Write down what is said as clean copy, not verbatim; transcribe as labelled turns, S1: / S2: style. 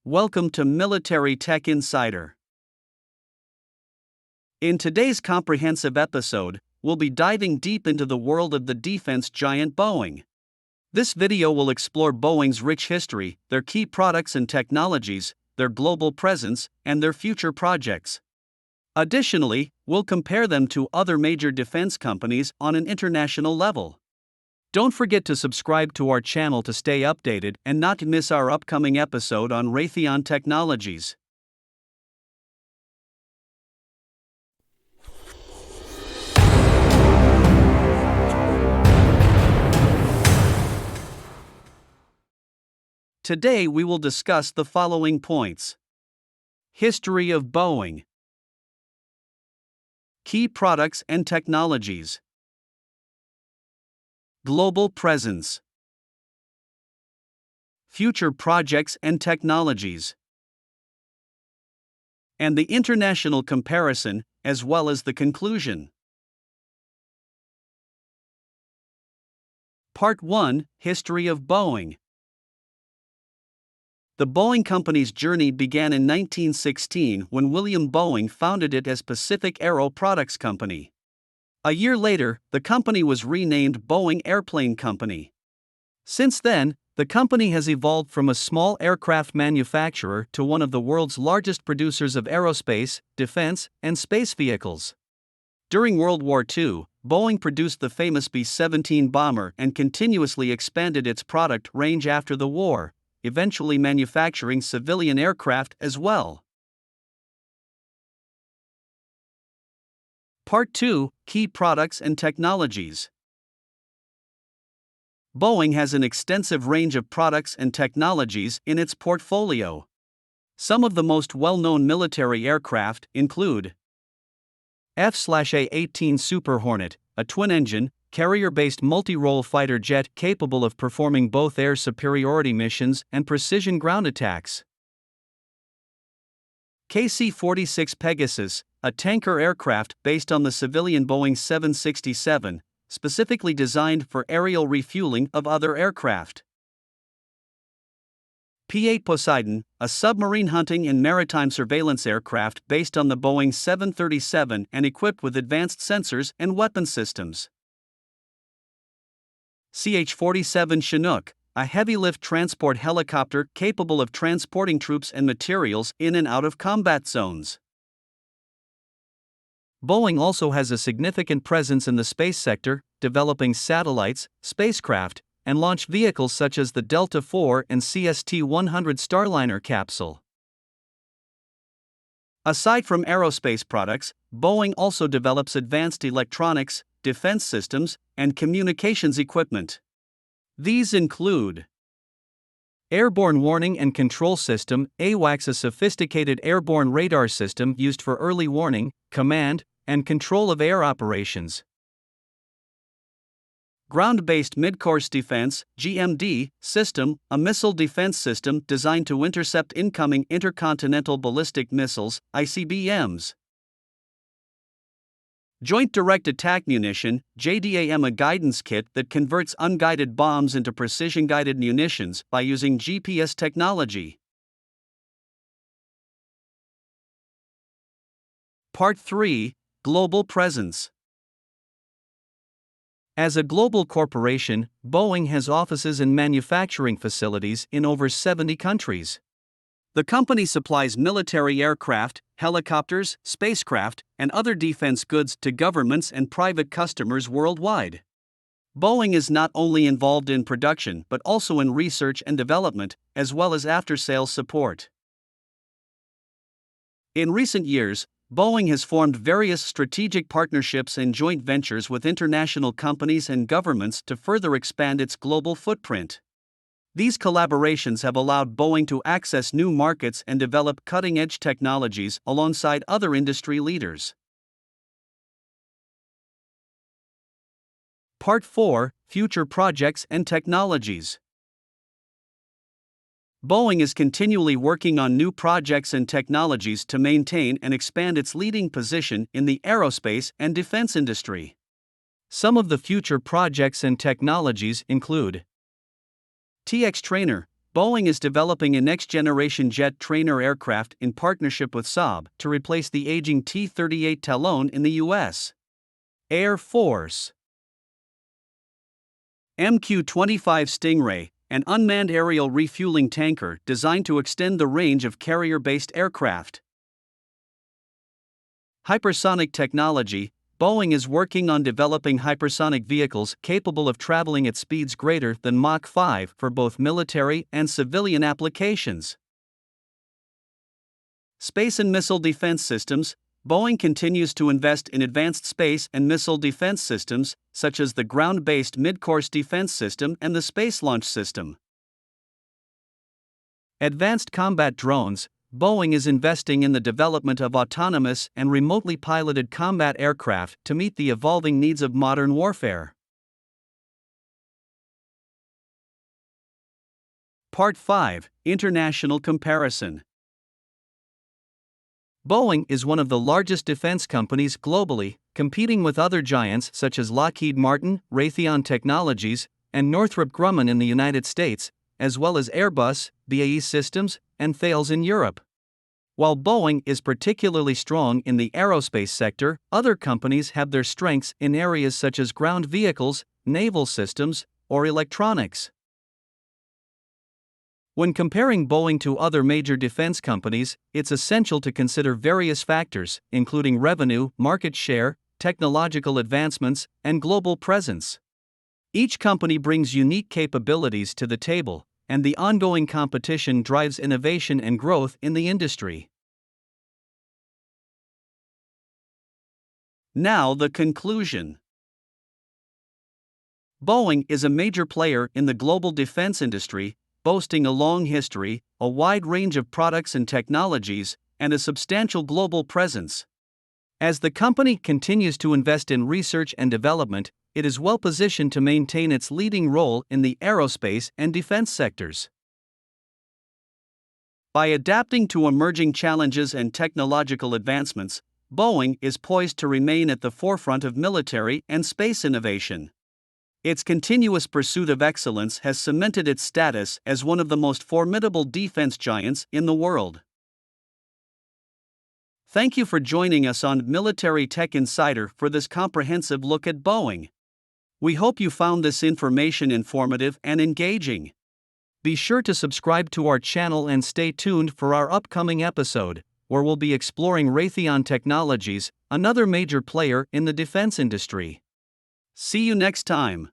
S1: Welcome to Military Tech Insider. In today's comprehensive episode, we'll be diving deep into the world of the defense giant Boeing. This video will explore Boeing's rich history, their key products and technologies, their global presence, and their future projects. Additionally, we'll compare them to other major defense companies on an international level. Don't forget to subscribe to our channel to stay updated and not miss our upcoming episode on Raytheon Technologies. Today we will discuss the following points: History of Boeing, Key products and technologies, Global presence, Future projects and technologies, and the international comparison, as well as the conclusion. Part 1: History of Boeing. The Boeing Company's journey began in 1916 when William Boeing founded it as Pacific Aero Products Company. A year later, the company was renamed Boeing Airplane Company. Since then, the company has evolved from a small aircraft manufacturer to one of the world's largest producers of aerospace, defense, and space vehicles. During World War II, Boeing produced the famous B-17 bomber and continuously expanded its product range after the war, eventually manufacturing civilian aircraft as well. Part 2: Key products and technologies. Boeing has an extensive range of products and technologies in its portfolio. Some of the most well-known military aircraft include F/A-18 Super Hornet, a twin-engine, carrier-based multi-role fighter jet capable of performing both air superiority missions and precision ground attacks. KC-46 Pegasus, a tanker aircraft based on the civilian Boeing 767, specifically designed for aerial refueling of other aircraft. P-8 Poseidon, a submarine hunting and maritime surveillance aircraft based on the Boeing 737 and equipped with advanced sensors and weapon systems. CH-47 Chinook, a heavy-lift transport helicopter capable of transporting troops and materials in and out of combat zones. Boeing also has a significant presence in the space sector, developing satellites, spacecraft, and launch vehicles such as the Delta IV and CST-100 Starliner capsule. Aside from aerospace products, Boeing also develops advanced electronics, defense systems, and communications equipment. These include Airborne Warning and Control System (AWACS), a sophisticated airborne radar system used for early warning, command, and control of air operations. Ground-Based Midcourse Defense (GMD) system, a missile defense system designed to intercept incoming intercontinental ballistic missiles (ICBMs). Joint Direct Attack Munition (JDAM), a guidance kit that converts unguided bombs into precision-guided munitions by using GPS technology. Part 3: Global presence. As a global corporation, Boeing has offices and manufacturing facilities in over 70 countries. The company supplies military aircraft, helicopters, spacecraft, and other defense goods to governments and private customers worldwide. Boeing is not only involved in production but also in research and development, as well as after-sales support. In recent years, Boeing has formed various strategic partnerships and joint ventures with international companies and governments to further expand its global footprint. These collaborations have allowed Boeing to access new markets and develop cutting-edge technologies alongside other industry leaders. Part 4: Future projects and technologies. Boeing is continually working on new projects and technologies to maintain and expand its leading position in the aerospace and defense industry. Some of the future projects and technologies include TX Trainer, Boeing is developing a next-generation jet trainer aircraft in partnership with Saab to replace the aging T-38 Talon in the U.S. Air Force. MQ-25 Stingray, an unmanned aerial refueling tanker designed to extend the range of carrier-based aircraft. Hypersonic technology. Boeing is working on developing hypersonic vehicles capable of traveling at speeds greater than Mach 5 for both military and civilian applications. Space and missile defense systems. Boeing continues to invest in advanced space and missile defense systems, such as the ground-based Midcourse Defense System and the Space Launch System. Advanced combat drones. Boeing is investing in the development of autonomous and remotely piloted combat aircraft to meet the evolving needs of modern warfare. Part 5. International Comparison. Boeing is one of the largest defense companies globally, competing with other giants such as Lockheed Martin, Raytheon Technologies, and Northrop Grumman in the United States, as well as Airbus, BAE Systems, and Thales in Europe. While Boeing is particularly strong in the aerospace sector, other companies have their strengths in areas such as ground vehicles, naval systems, or electronics. When comparing Boeing to other major defense companies, it's essential to consider various factors, including revenue, market share, technological advancements, and global presence. Each company brings unique capabilities to the table, and the ongoing competition drives innovation and growth in the industry. Now the conclusion. Boeing is a major player in the global defense industry, boasting a long history, a wide range of products and technologies, and a substantial global presence. As the company continues to invest in research and development, it is well positioned to maintain its leading role in the aerospace and defense sectors. By adapting to emerging challenges and technological advancements, Boeing is poised to remain at the forefront of military and space innovation. Its continuous pursuit of excellence has cemented its status as one of the most formidable defense giants in the world. Thank you for joining us on Military Tech Insider for this comprehensive look at Boeing. We hope you found this information informative and engaging. Be sure to subscribe to our channel and stay tuned for our upcoming episode, where we'll be exploring Raytheon Technologies, another major player in the defense industry. See you next time.